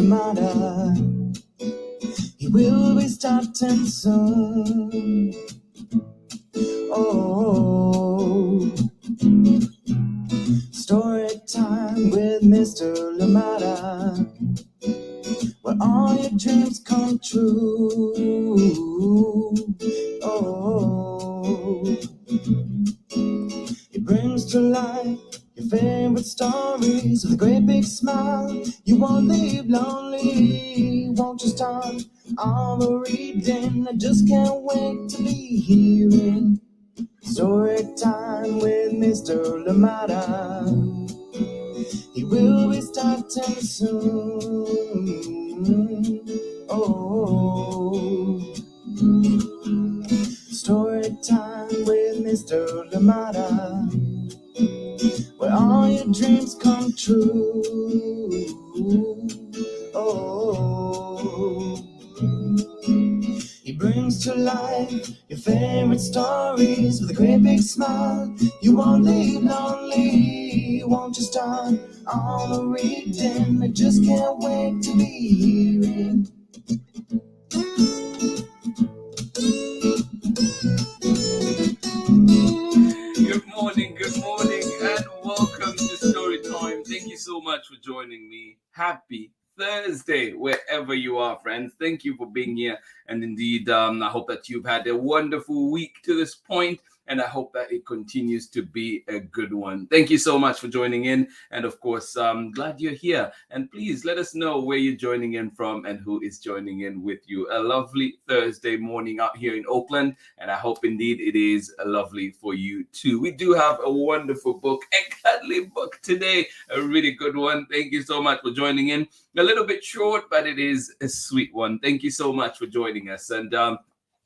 matter. He will be starting soon. Oh, story time with Mr. Lamada, where all your dreams come true. Oh, he brings to life your favorite stories with a great big smile. You won't leave lonely, won't you start all the reading? I just can't wait to be hearing story time with Mr. Lamada. He will be starting soon. Oh, story time with Mr. Lamada, where all your dreams come true. Oh, he brings to life your favorite stories with a great big smile. You won't leave lonely, won't you start all the reading? I just can't wait to be hearing. Good morning, and welcome to Story Time. Thank you so much for joining me. Happy Thursday, wherever you are, friends. Thank you for being here. And indeed, I hope that you've had a wonderful week to this point, and I hope that it continues to be a good one. Thank you so much for joining in. And of course, I'm glad you're here. And please let us know where you're joining in from and who is joining in with you. A lovely Thursday morning out here in Oakland. And I hope indeed it is lovely for you too. We do have a wonderful book, a cuddly book today, a really good one. Thank you so much for joining in. A little bit short, but it is a sweet one. Thank you so much for joining us. And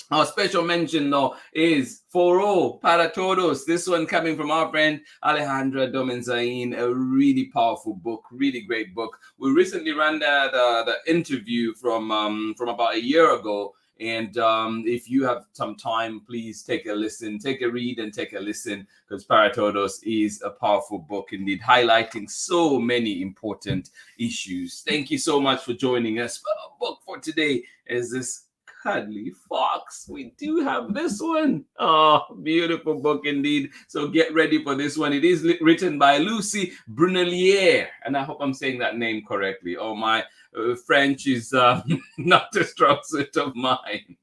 our special mention now is For All, Para Todos. This one coming from our friend Alejandra Domenzain, a really powerful book, really great book. We recently ran the interview from about a year ago. And if you have some time, please take a listen, take a read and take a listen, because Para Todos is a powerful book indeed, highlighting so many important issues. Thank you so much for joining us. Our book for today is this Cuddly Fox. We do have this one. Oh, beautiful book indeed. So get ready for this one. It is written by LUCY BRUNELLIERE, and I hope I'm saying that name correctly. Oh, my French is not a strong suit of mine.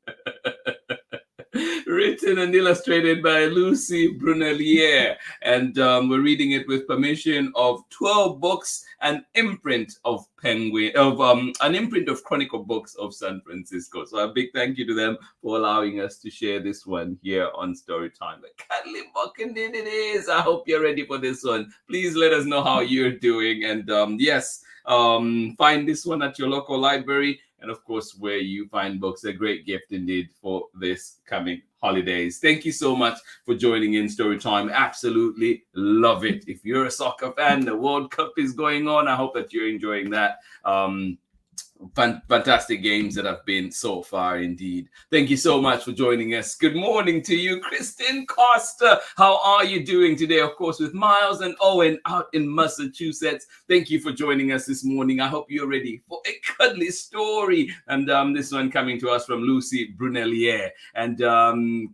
Written and illustrated by LUCY BRUNELLIERE, and we're reading it with permission of Twirl Books, an imprint of an imprint of Chronicle Books of San Francisco. So a big thank you to them for allowing us to share this one here on Storytime. A cuddly book indeed it is. I hope you're ready for this one. Please let us know how you're doing, and find this one at your local library. And of course, where you find books, a great gift indeed for this coming holidays. Thank you so much for joining in Storytime. Absolutely love it. If you're a soccer fan, the World Cup is going on. I hope that you're enjoying that. Fantastic games that have been so far indeed. Thank you so much for joining us. Good morning to you, Kristen Costa. How are you doing today? Of course, with Miles and Owen out in Massachusetts. Thank you for joining us this morning. I hope you're ready for a cuddly story. And this one coming to us from LUCY BRUNELLIERE and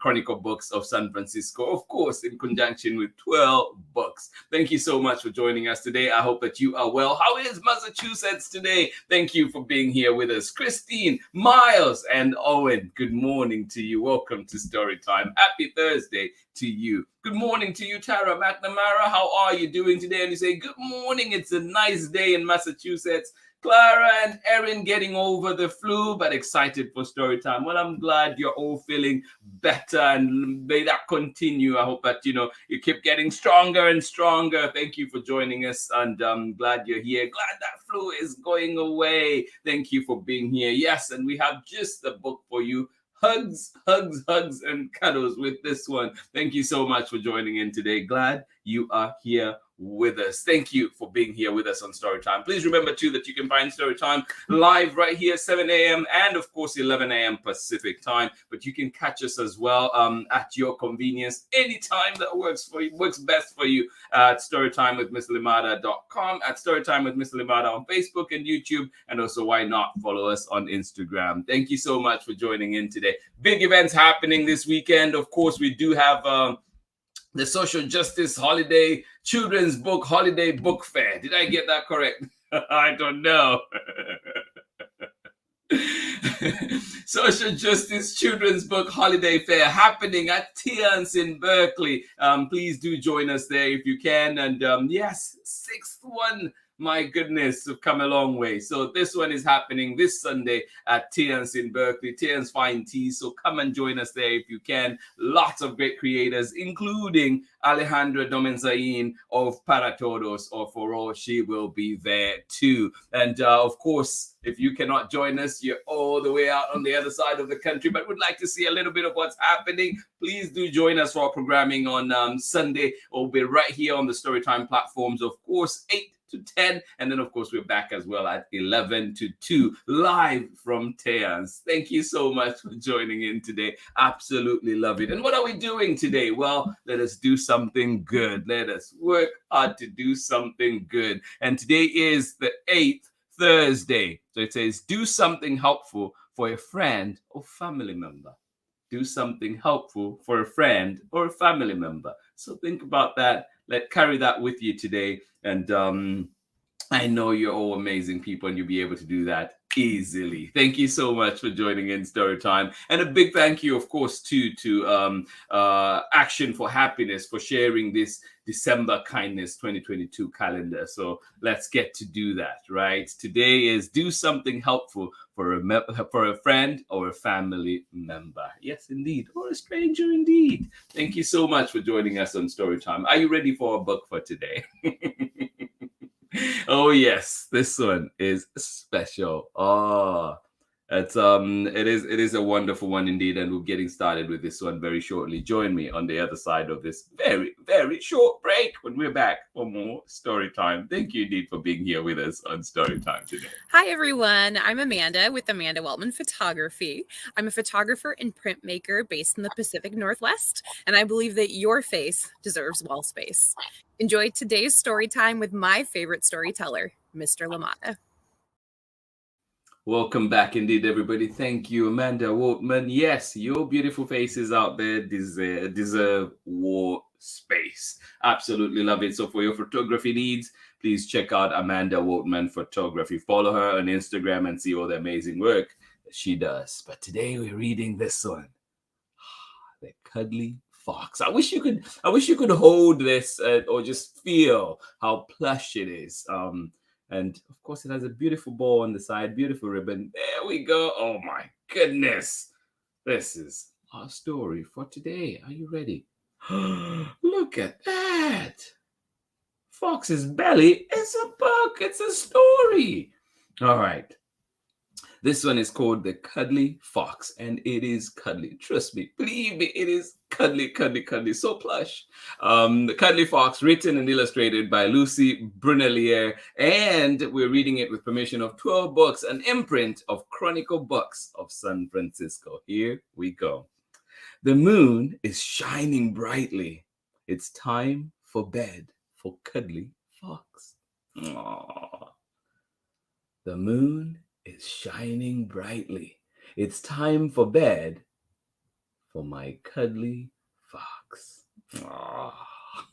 Chronicle Books of San Francisco, of course, in conjunction with Twirl Books. Thank you so much for joining us today. I hope that you are well. How is Massachusetts today? Thank you for being here with us. Christine, Miles, and Owen, good morning to you. Welcome to Storytime. Happy Thursday to you. Good morning to you, Tara McNamara. How are you doing today? And you say, good morning. It's a nice day in Massachusetts. Clara and Erin getting over the flu, but excited for Storytime. Well, I'm glad you're all feeling better, and may that continue. I hope that, you keep getting stronger and stronger. Thank you for joining us, and I'm glad you're here. Glad that flu is going away. Thank you for being here. Yes, and we have just the book for you. Hugs, hugs, hugs, and cuddles with this one. Thank you so much for joining in today. Glad you are here with us. Thank you for being here with us on Storytime. Please remember too that you can find Storytime live right here 7 a.m. and of course 11 a.m. Pacific time, but you can catch us as well at your convenience anytime that works for you, works best for you, at storytimewithmisslimada.com, at Storytime with Miss Limada on Facebook and YouTube, and also why not follow us on Instagram. Thank you so much for joining in today. Big events happening this weekend. Of course, we do have the Social Justice Holiday Children's Book Holiday Book Fair. Did I get that correct? I don't know. Social Justice Children's Book Holiday Fair happening at Tians in Berkeley. Please do join us there if you can. And yes, sixth one. My goodness, we've come a long way. So this one is happening this Sunday at Tians in Berkeley, Tians Fine Tea. So come and join us there if you can. Lots of great creators, including Alejandra Domenzain of Para Todos or For All. She will be there too. And of course, if you cannot join us, you're all the way out on the other side of the country, but would like to see a little bit of what's happening, please do join us for our programming on Sunday. We'll be right here on the Storytime platforms, of course, 8 to 10, and then of course we're back as well at 11 to 2 live from Teans. Thank you so much for joining in today. Absolutely love it. And what are we doing today? Well, let us do something good. Let us work hard to do something good. And today is the 8th Thursday. So it says do something helpful for a friend or family member. Do something helpful for a friend or a family member. So think about that. Carry that with you today. And I know you're all amazing people and you'll be able to do that easily. Thank you so much for joining in Storytime. And a big thank you, of course, to Action for Happiness for sharing this December Kindness 2022 calendar. So let's get to do that, right? Today is do something helpful for a friend or a family member. Yes, indeed. Or a stranger, indeed. Thank you so much for joining us on Storytime. Are you ready for a book for today? Oh yes, this one is special. Oh, it is a wonderful one indeed, and we're getting started with this one very shortly. Join me on the other side of this very, very short break when we're back for more story time. Thank you indeed for being here with us on Story Time today. Hi everyone, I'm Amanda with Amanda Weltman Photography. I'm a photographer and printmaker based in the Pacific Northwest, and I believe that your face deserves wall space. Enjoy today's story time with my favorite storyteller, Mr. Lamada. Welcome back indeed, everybody. Thank you, Amanda Waltman. Yes, your beautiful faces out there deserve wall space. Absolutely love it. So for your photography needs, please check out Amanda Waltman Photography. Follow her on Instagram and see all the amazing work that she does. But today we're reading this one, The Cuddly Fox. I wish you could hold this or just feel how plush it is. And of course, it has a beautiful bow on the side, beautiful ribbon. There we go. Oh my goodness. This is our story for today. Are you ready? Look at that. Fox's belly is a book. It's a story. All right. This one is called The Cuddly Fox, and it is cuddly. Trust me, believe me, it is cuddly, cuddly, cuddly, so plush. The Cuddly Fox, written and illustrated by LUCY BRUNELLIERE, and we're reading it with permission of Twirl Books, an imprint of Chronicle Books of San Francisco. Here we go. The moon is shining brightly. It's time for bed for Cuddly Fox. Aww. The moon is shining brightly. It's time for bed for my cuddly fox.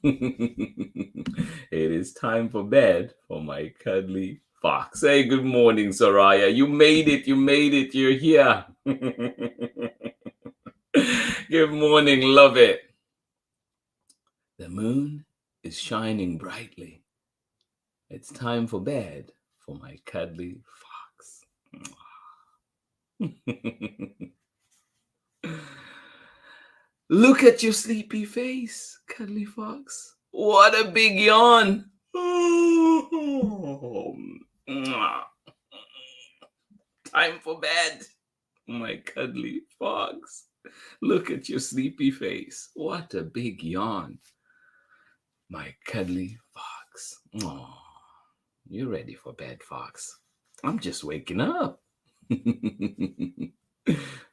It is time for bed for my cuddly fox. Hey, good morning, Soraya. You made it. You made it. You're here. Good morning. Love it. The moon is shining brightly. It's time for bed for my cuddly fox. Look at your sleepy face, Cuddly Fox. What a big yawn. Time for bed, my Cuddly Fox. Look at your sleepy face. What a big yawn. my cuddly fox. Aww. You ready for bed, Fox? I'm just waking up.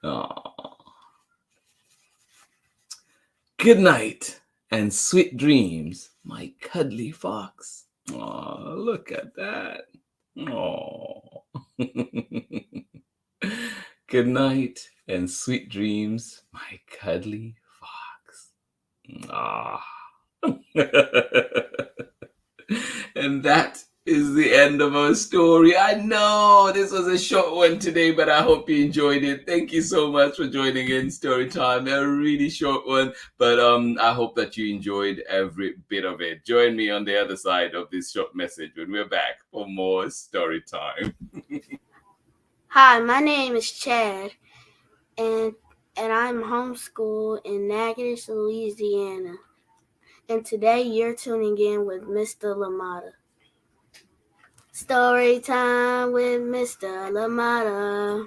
Aww. Good night and sweet dreams, my cuddly fox. Aw, look at that. Aw. Good night and sweet dreams, my cuddly fox. Ah. And that is the end of our story. I know this was a short one today, but I hope you enjoyed it. Thank you so much for joining in story time. A really short one, but I hope that you enjoyed every bit of it. Join me on the other side of this short message when we're back for more story time. Hi, my name is Chad, and I'm homeschooled in Natchitoches, Louisiana. And today you're tuning in with Mr. LaMotta. Story time with Mr. LaMotta.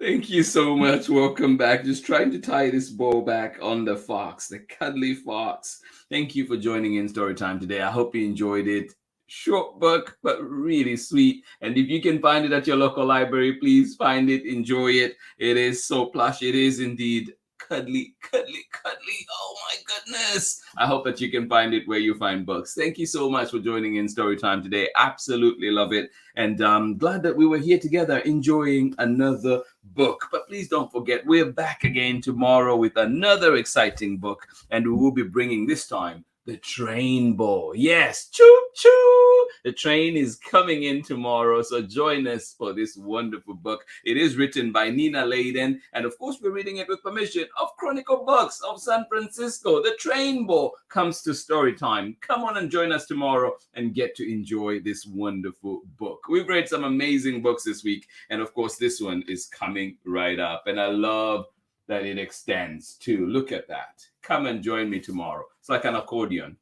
Thank you so much. Welcome back. Just trying to tie this bow back on the fox, the cuddly fox. Thank you for joining in story time today. I hope you enjoyed it. Short book, but really sweet. And if you can find it at your local library, please find it, enjoy it. It is so plush. It is indeed cuddly, cuddly, cuddly. Oh my goodness. I hope that you can find it where you find books. Thank you so much for joining in story time today. Absolutely love it. And I'm glad that we were here together enjoying another book. But please don't forget, we're back again tomorrow with another exciting book. And we will be bringing this time the train ball. Yes, choo choo. The train is coming in tomorrow. So join us for this wonderful book. It is written by Nina Layden. And of course, we're reading it with permission of Chronicle Books of San Francisco. The train ball comes to story time. Come on and join us tomorrow and get to enjoy this wonderful book. We've read some amazing books this week. And of course, this one is coming right up. And I love that it extends too. Look at that. Come and join me tomorrow. It's like an accordion.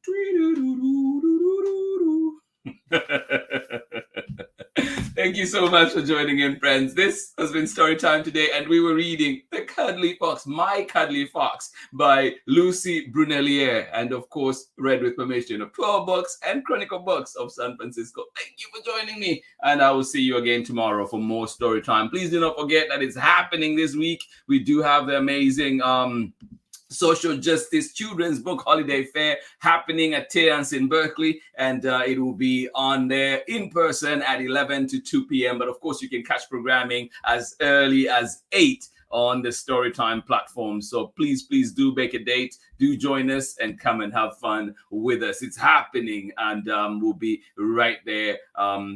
Thank you so much for joining in, friends. This has been story time today, and we were reading The Cuddly Fox, My Cuddly Fox by Lucy Brunelliere, and of course, read with permission of Twirl Books and Chronicle Books of San Francisco. Thank you for joining me, and I will see you again tomorrow for more story time. Please do not forget that it's happening this week. We do have the amazing Social Justice Children's Book Holiday Fair happening at Terrence in Berkeley, and it will be on there in person at 11 to 2 p.m. But of course, you can catch programming as early as 8 on the Storytime platform. So please do make a date. Do join us and come and have fun with us. It's happening, and we'll be right there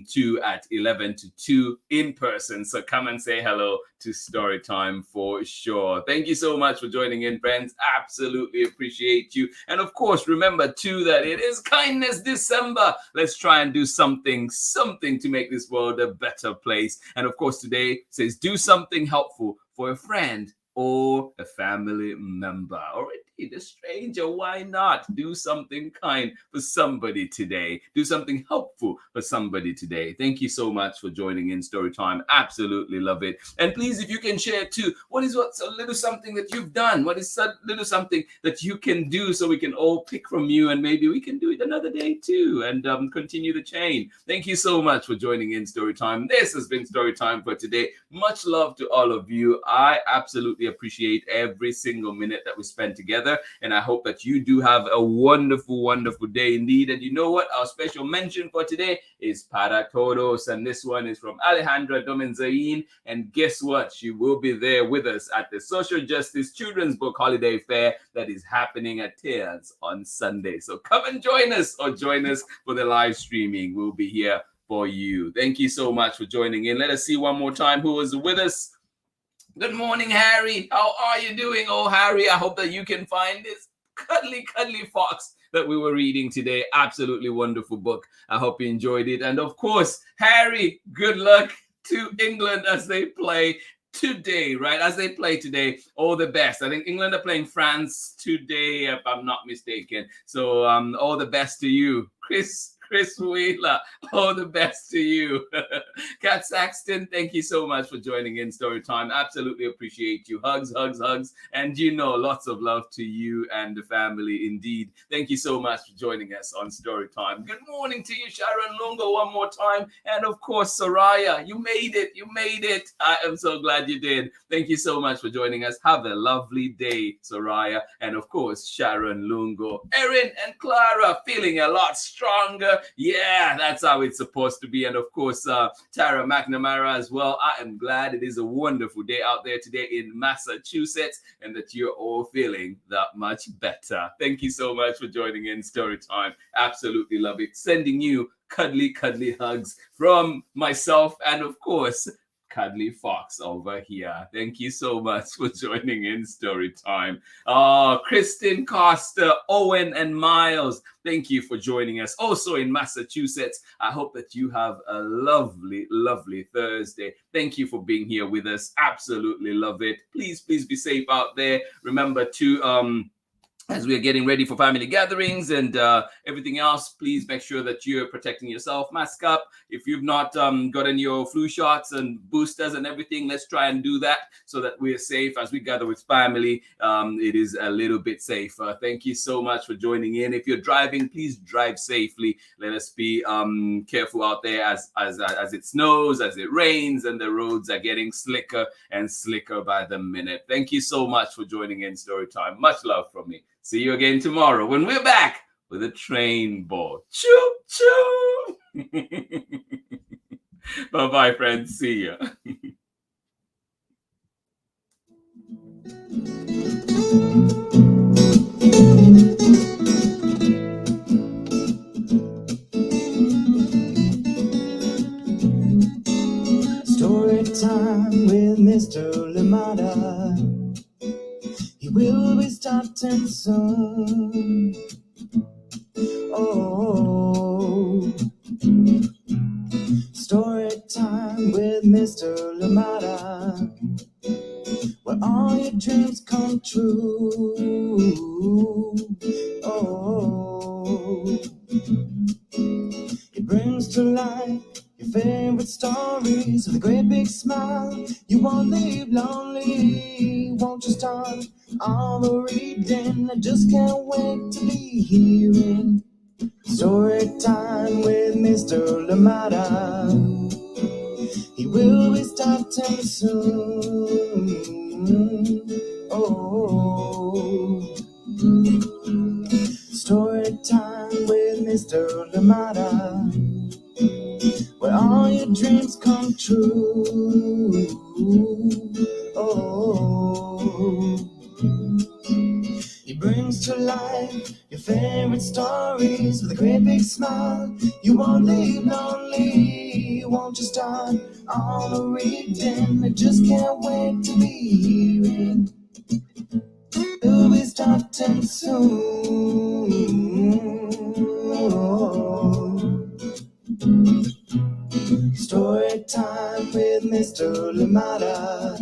too at 11 to 2 in person. So come and say hello to Storytime for sure. Thank you so much for joining in, friends. Absolutely appreciate you. And of course, remember too that it is Kindness December. Let's try and do something to make this world a better place. And of course, today says do something helpful for a friend or a family member, or indeed a stranger. Why not do something kind for somebody today? Do something helpful for somebody today. Thank you so much for joining in Storytime. Absolutely love it. And please, if you can share too, what's a little something that you've done? What is a little something that you can do so we can all pick from you, and maybe we can do it another day too, and continue the chain. Thank you so much for joining in Storytime. This has been Storytime for today. Much love to all of you. I absolutely appreciate every single minute that we spend together, and I hope that you do have a wonderful, wonderful day indeed. And you know what? Our special mention for today is Para Todos, and this one is from Alejandra Domenzain. And guess what? She will be there with us at the Social Justice Children's Book Holiday Fair that is happening at Tears on Sunday. So come and join us, or join us for the live streaming. We'll be here for you. Thank you so much for joining in. Let us see one more time who is with us. Good morning, Harry. How are you doing? Oh, Harry, I hope that you can find this cuddly fox that we were reading today. Absolutely wonderful book. I hope you enjoyed it. And of course, Harry, good luck to England as they play today, right? As they play today, all the best. I think England are playing France today, if I'm not mistaken. So all the best to you. Chris Chris Wheeler, all the best to you. Kat Saxton, thank you so much for joining in Storytime. Absolutely appreciate you. Hugs, hugs, hugs. And lots of love to you and the family indeed. Thank you so much for joining us on Storytime. Good morning to you, Sharon Lungo, one more time. And of course, Soraya, you made it. You made it. I am so glad you did. Thank you so much for joining us. Have a lovely day, Soraya. And of course, Sharon Lungo. Erin and Clara feeling a lot stronger. Yeah, that's how it's supposed to be. And of course, Tara McNamara as well. I am glad it is a wonderful day out there today in Massachusetts and that you're all feeling that much better. Thank you so much for joining in Storytime. Absolutely love it. Sending you cuddly, cuddly hugs from myself and of course, Cuddly Fox over here. Thank you so much for joining in Storytime. Oh, Kristen Costa, Owen and Miles, thank you for joining us. Also in Massachusetts, I hope that you have a lovely, lovely Thursday. Thank you for being here with us. Absolutely love it. Please be safe out there. Remember to as we are getting ready for family gatherings and everything else, please make sure that you're protecting yourself. Mask up. If you've not gotten your flu shots and boosters and everything, let's try and do that so that we're safe as we gather with family. It is a little bit safer. Thank you so much for joining in. If you're driving, please drive safely. Let us be careful out there as it snows, as it rains, and the roads are getting slicker and slicker by the minute. Thank you so much for joining in Storytime. Much love from me. See you again tomorrow when we're back with a train ball. Choo choo. Bye-bye, friends. See ya. Story time with Mr. Lamada. He will be starting soon. Oh, story time with Mr. Lamada, where all your dreams come true. Oh, he brings to life your favorite stories with a great big smile. You won't leave lonely. Won't you start all the reading? I just can't wait to be hearing story time with Mr. Lamada. He will be starting soon. Oh, story time with Mr. Lamada, where all your dreams come true. Oh, he brings to life your favorite stories with a great big smile. You won't leave lonely. Won't you start all the reading? I just can't wait to be hearing. We'll be starting soon. Oh, story time with Mr. Lamada,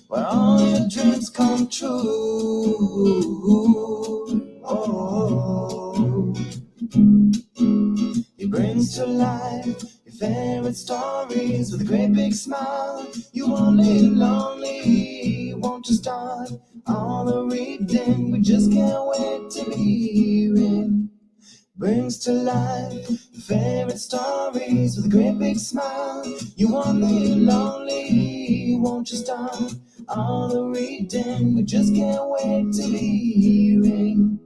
where all your dreams come true. Oh, he brings to life your favorite stories with a great big smile. You won't live lonely. Won't you start all the reading? We just can't wait to be hearing. Brings to life your favorite stories with a great big smile. You won't live lonely. Won't you start all the reading? We just can't wait to be hearing.